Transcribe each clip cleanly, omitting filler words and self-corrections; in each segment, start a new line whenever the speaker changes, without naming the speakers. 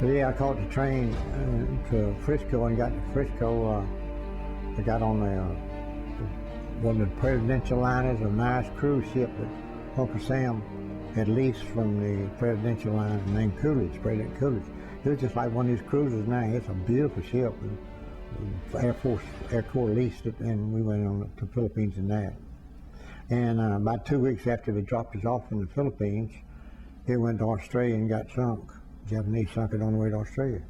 Yeah, I caught the train to Frisco and got to Frisco. I got on one of the presidential liners, a nice cruise ship that Uncle Sam had leased from the presidential line named Coolidge, President Coolidge. It was just like one of these cruisers now. It's a beautiful ship. Air Corps leased it, and we went on to the Philippines in that. And about 2 weeks after they dropped us off in the Philippines, it went to Australia and got sunk. Japanese sunk it on the way to Australia.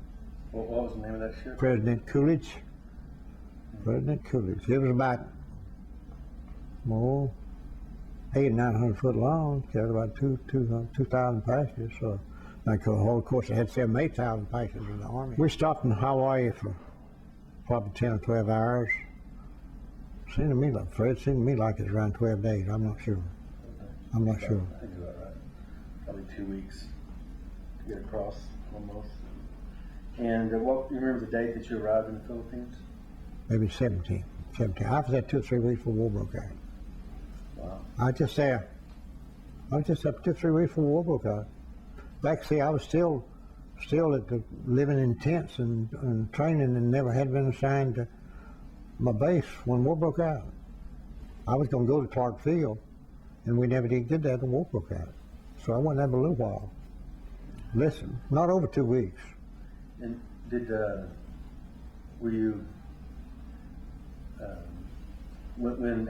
What was the name of that ship?
President Coolidge. President Coolidge. It was about 800-900 foot long. Carried about 2,000 passengers. So, like of course, it had 7,000-8,000 passengers in the Army. We stopped in Hawaii for probably 10 or 12 hours. Seemed to me like it's around 12 days. I'm not sure. I'm not sure.
I think about right. Probably 2 weeks to get across, almost. And what you remember the date that you arrived in the Philippines?
Maybe 17. I was there 2 or 3 weeks before war broke out.
Wow.
I was just there 2 or 3 weeks before war broke out. Back, see, I was still living in tents and training, and never had been assigned to my base when war broke out. I was going to go to Clark Field, and we never did get that when war broke out. So I went there for a little while. Listen, not over 2 weeks.
And were you when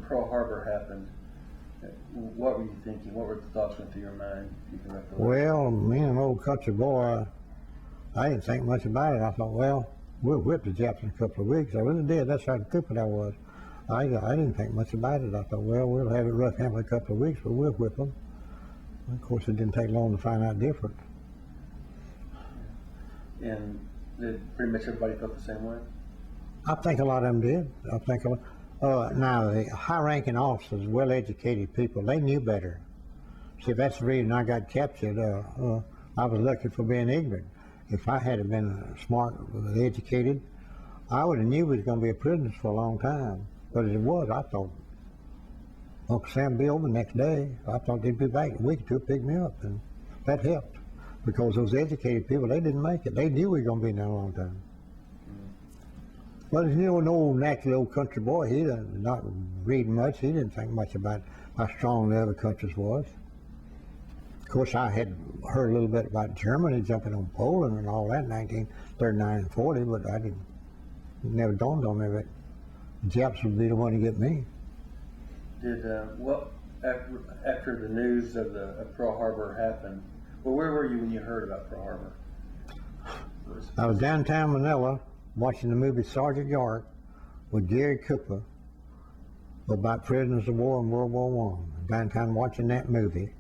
Pearl Harbor happened? What were you thinking? What were the thoughts going through your mind? You can recollect?
Well, me and an old country boy, I didn't think much about it. I thought, well, we'll whip the Japs in a couple of weeks. I really did. That's how stupid I was. I didn't think much about it. I thought, well, we'll have it rough handled a couple of weeks, but we'll whip them. Of course, it didn't take long to find out different.
And did pretty much everybody felt the same way?
I think a lot of them did. I think now the high-ranking officers, well-educated people, they knew better. See, that's the reason I got captured. I was lucky for being ignorant. If I had been smart, educated, I would have knew we was going to be a prisoner for a long time. But as it was, I thought Uncle Sam would be over the next day. I thought they'd be back in a week or two to pick me up, and that helped. Because those educated people, they didn't make it. They knew we were going to be in there a long time. Well, you know, an old, naturally old country boy, he didn't not read much. He didn't think much about how strong the other countries was. Of course, I had heard a little bit about Germany jumping on Poland and all that in 1939 and 40, but it never dawned on me that the Japs would be the one to get me.
Did after the news of Pearl Harbor happened? Well, where were you when you heard about Pearl Harbor?
I was downtown Manila watching the movie Sergeant York with Gary Cooper about prisoners of war in World War I. Downtown watching that movie.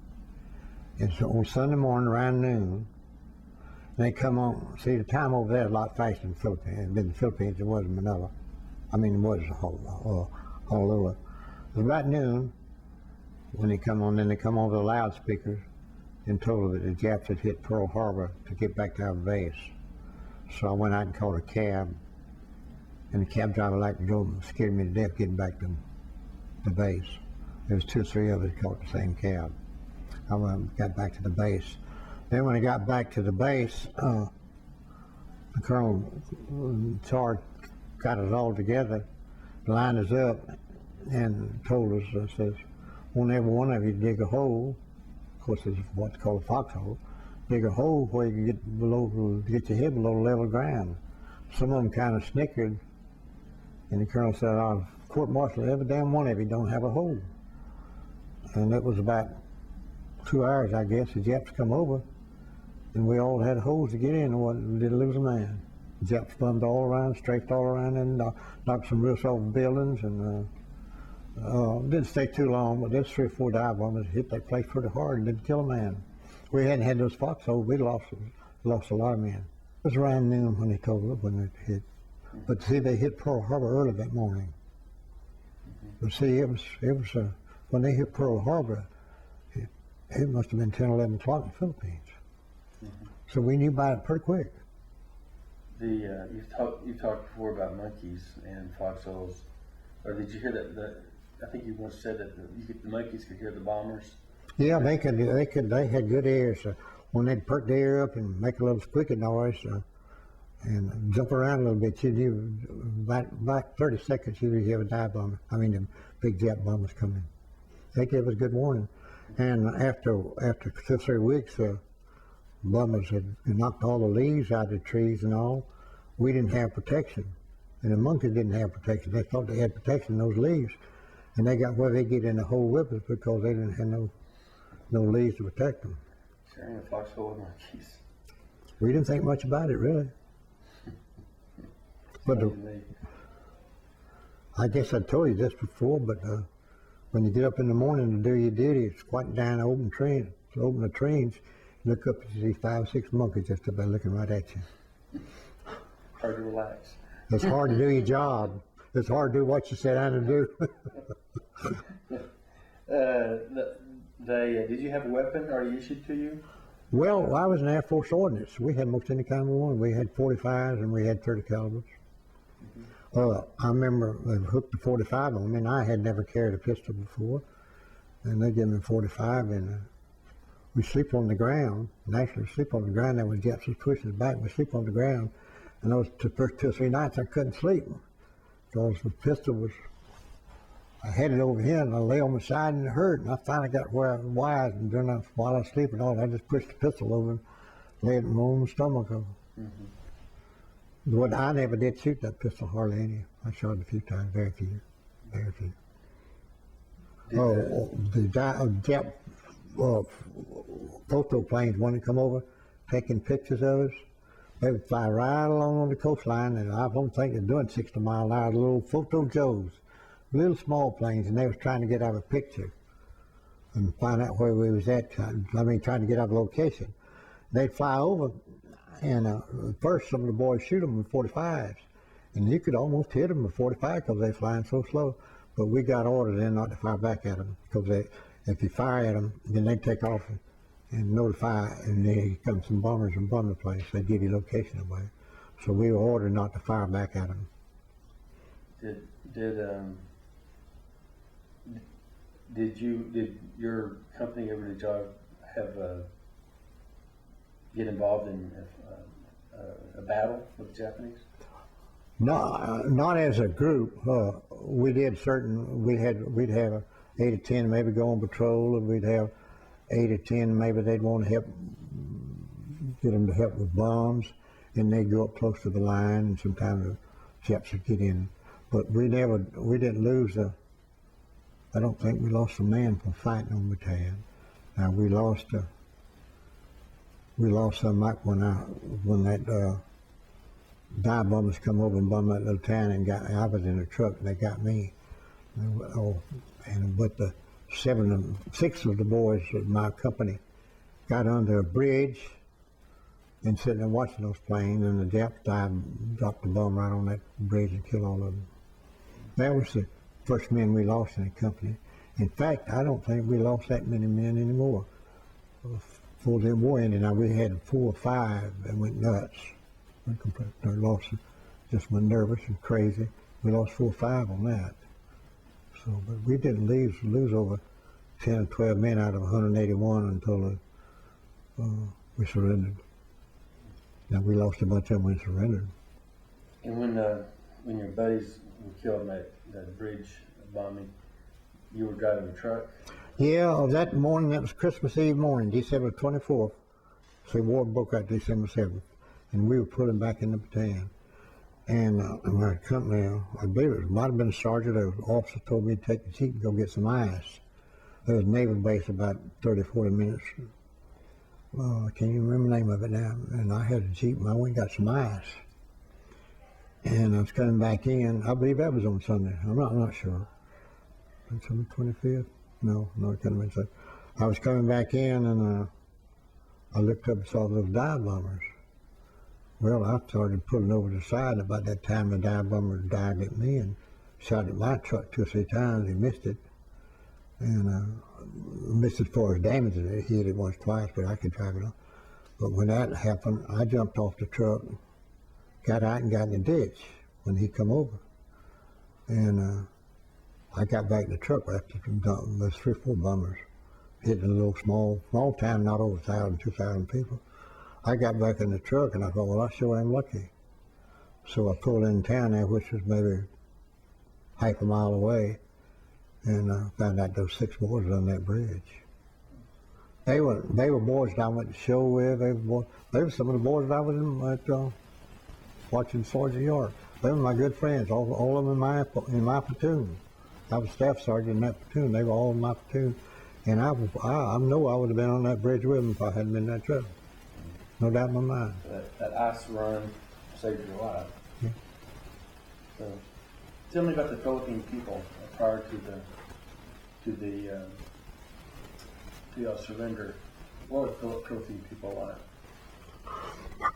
It's on Sunday morning around noon. They come on. See, the time over there is a lot faster than the Philippines. In the Philippines, it was in Manila. I mean, it was Honolulu. It was about noon when they come on. Then they come over the loudspeakers and told her that the Japs had hit Pearl Harbor to get back to our base. So I went out and called a cab, and the cab driver scared me to death getting back to the base. There was 2 or 3 of us caught the same cab. I got back to the base. Then when I got back to the base, the colonel in charge got us all together, lined us up, and told us, says, "Want every one of you to dig a hole." Of course, it's what's called a foxhole. Dig a hole where you can get your head below level ground. Some of them kind of snickered, and the colonel said, "I'll court-martial every damn one of you don't have a hole." And it was about 2 hours, I guess. The Japs come over, and we all had holes to get in, and we didn't lose a man. The Japs bummed all around, strafed all around, and knocked some roofs off buildings, and didn't stay too long, but there's 3 or 4 dive bombers hit that place pretty hard and didn't kill a man. We hadn't had those foxholes, we'd lost a lot of men. It was around noon when they told us when it hit. But see, they hit Pearl Harbor early that morning. But see, it was when they hit Pearl Harbor, it must have been 10, 11 o'clock in the Philippines. So we knew about it pretty quick.
You've talked before about monkeys and foxholes, or did you hear that? I think you once said that the monkeys could hear the bombers.
Yeah, they had good ears. when they'd perk their ear up and make a little squeaky noise, and jump around a little bit, about 30 seconds, you'd have a dive bomber. I mean, the big jet bombers coming. They gave us good warning. And after 2 or 3 weeks, bombers had knocked all the leaves out of the trees and all. We didn't have protection. And the monkeys didn't have protection. They thought they had protection in those leaves. And they got where they get in the hole with us because they didn't have no leaves to protect them.
Sharing a foxhole with monkeys.
We didn't think much about it, really. But I guess I told you this before, but when you get up in the morning to do your duty, squatting down, open the trains, look up and see 5 or 6 monkeys just about looking right at you.
Hard to relax.
It's hard to do your job. It's hard to do what you set out to do.
Did you have a weapon already issued to you?
Well, I was in Air Force Ordnance. We had most any kind we wanted. We had 45s and we had 30 calibers. I remember they hooked the 45 on me, and I had never carried a pistol before. And they gave me a 45, and we sleep on the ground. Naturally, sleep on the ground. There was jets was pushing us back. We sleep on the ground. And those first 2 or 3 nights, I couldn't sleep because the pistol was. I had it over here, and I lay on my side, and it hurt. And I finally got where I was wise, and while I was sleeping, I just pushed the pistol over and laid it on my stomach. But I never did shoot that pistol, hardly any. I shot it a few times, very few. The jet photo planes, when they come over, taking pictures of us, they would fly right along on the coastline, and I don't think they're doing 60 mile an hour, little photo Joes, little small planes, and they was trying to get out a picture and find out where we was at, trying to get out a location. They'd fly over, and first some of the boys shoot them with 45s, and you could almost hit them with 45 because they're flying so slow. But we got orders then not to fire back at them because if you fire at them, then they take off and notify, and then come some bombers and bomb the place. They give you location away. So we were ordered not to fire back at them.
Did your company ever get involved in a battle with the Japanese?
No, not as a group. We did we'd have 8 or 10 maybe go on patrol, and we'd have 8 or 10 maybe they'd want to get them to help with bombs, and they'd go up close to the line, and sometimes the Japs would get in. But we didn't lose I don't think we lost a man from fighting on battalion. Now we lost some like when that dive bombers come over and bombed that little town, and I was in a truck, and they got me. But 6 of the boys of my company got under a bridge and sitting there watching those planes, and the Japs dropped the bomb right on that bridge and killed all of them. That was the first men we lost in the company. In fact, I don't think we lost that many men anymore. Before the war ended, now we had 4 or 5 that went nuts. They lost, just went nervous and crazy. We lost 4 or 5 on that. So, but we didn't lose over 10 or 12 men out of 181 until we surrendered. Now we lost a bunch of them when we surrendered.
And when your buddies were killed in that bridge bombing, you were driving a truck? Yeah,
that morning, that was Christmas Eve morning, December 24th. So war broke out December 7th, and we were pulling back in the battalion. And my company, I believe it might have been a sergeant, or an officer told me to take the jeep and go get some ice. There was a naval base about 30, 40 minutes. I can't even remember the name of it now. And I had a jeep, and I went and got some ice. And I was coming back in. I believe that was on Sunday. I'm not sure. Sunday 25th? No, it couldn't have been Sunday. I was coming back in, and I looked up and saw those dive bombers. Well, I started pulling over the side, and about that time the dive bomber dived at me and shot at my truck 2 or 3 times. He missed it, and missed it for his damage. He hit it once, twice, but I could drive it on. But when that happened, I jumped off the truck, got out and got in the ditch when he come over. And I got back in the truck after those 3 or 4 bombers hitting a little small town, not over 1,000, 2,000 people. I got back in the truck and I thought, well, I sure am lucky. So I pulled in town there, which was maybe half a mile away, and found out those 6 boys on that bridge. They were boys that I went to show with. They were some of the boys that I was watching Sergeant York. They were my good friends, all of them in my platoon. I was staff sergeant in that platoon. They were all in my platoon. And I know I would have been on that bridge with them if I hadn't been in that truck. No doubt in my mind.
That ice run saved your life.
Yeah.
So, tell me about the Philippine people prior to the surrender. What were Philippine people like?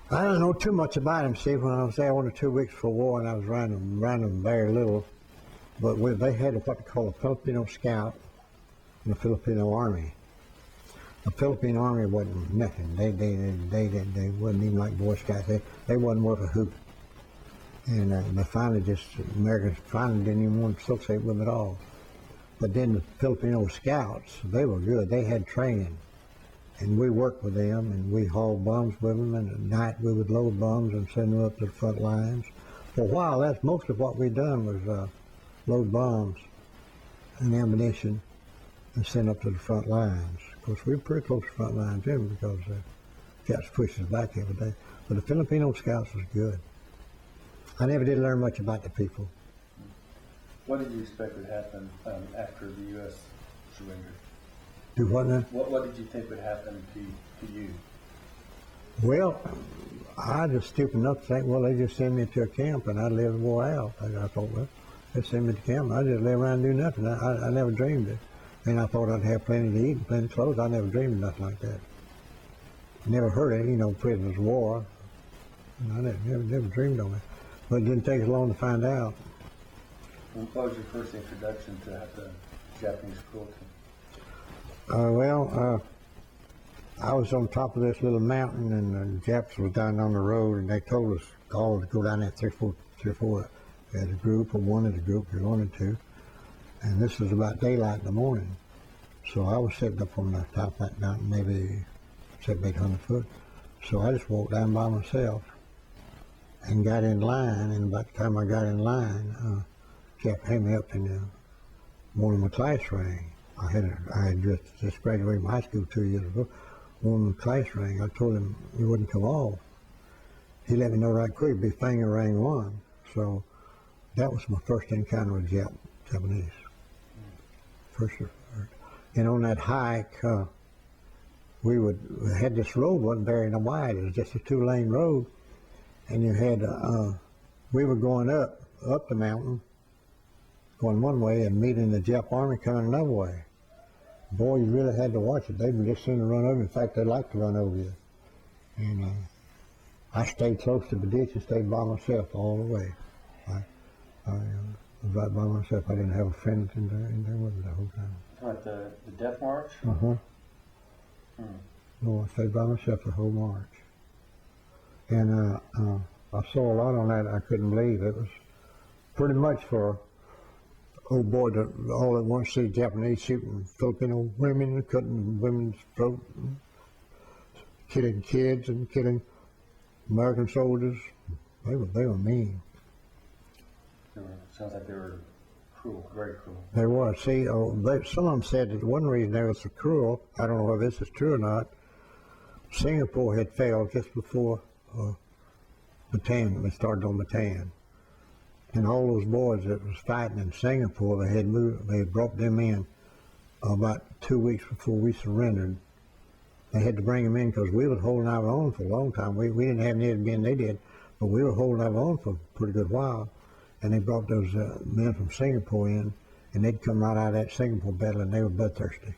I don't know too much about them, Steve. When I was there 1 or 2 weeks for war, and I was around them very little. But they had what they call a Filipino Scout and a Filipino Army. The Philippine Army wasn't nothing. They wasn't even like Boy Scouts. They wasn't worth a hoot. And they finally Americans finally didn't even want to associate with them at all. But then the Filipino Scouts, they were good. They had training. And we worked with them, and we hauled bombs with them, and at night we would load bombs and send them up to the front lines. For a while, that's most of what we done was load bombs and ammunition and send up to the front lines. Of course, we were pretty close to the front lines then because cats pushed us back every day. But the Filipino Scouts was good. I never did learn much about the people.
What did you expect would happen after the U.S. surrendered?
Do what now?
What did you think would happen to you?
Well, I was stupid enough to think, well, they just send me to a camp and I'd live the war out. I thought, well, they send me to camp. I just lay around and do nothing. I never dreamed it. And I thought I'd have plenty to eat and plenty of clothes. I never dreamed of nothing like that. Never heard of prisoners of war. I never dreamed on it. But it didn't take as long to find out.
What was your first introduction to the Japanese cruelty?
I was on top of this little mountain, and the Japs was down on the road, and they told us all to go down there three or four as a group, or one as a group if you wanted to. And this was about daylight in the morning. So I was sitting up on the top of that mountain, maybe 700-800 foot. So I just walked down by myself and got in line, and about the time I got in line, Jap had me up in one of my class ring. I had just graduated from high school 2 years ago. One of my class ring, I told him he wouldn't come off. He let me know right quick, it'd be finger ring 1. So that was my first encounter with Japanese. First. And on that hike, we had this road wasn't very wide. It was just a 2-lane road, and you had we were going up the mountain, going one way, and meeting the Jap Army coming another way. Boy, you really had to watch it. They would just seem to run over. In fact, they like to run over you. And I stayed close to the ditch and stayed by myself all the way. I was right by myself. I didn't have a friend in there with me the whole time.
What, the Death March?
Uh-huh.
Hmm.
No, I stayed by myself the whole march. And I saw a lot on that I couldn't believe. It was pretty much for old boy all at once see Japanese shooting Filipino women, cutting women's throat, killing kids and killing American soldiers. They were mean.
Sounds like they were cruel, very cruel.
They were. See, some of them said that one reason they were so cruel, I don't know whether this is true or not, Singapore had failed just before Bataan, they started on Bataan. And all those boys that was fighting in Singapore, they had brought them in about 2 weeks before we surrendered. They had to bring them in because we was holding our own for a long time. We didn't have near the men they did, but we were holding our own for a pretty good while. And they brought those men from Singapore in, and they'd come right out of that Singapore battle, and they were bloodthirsty.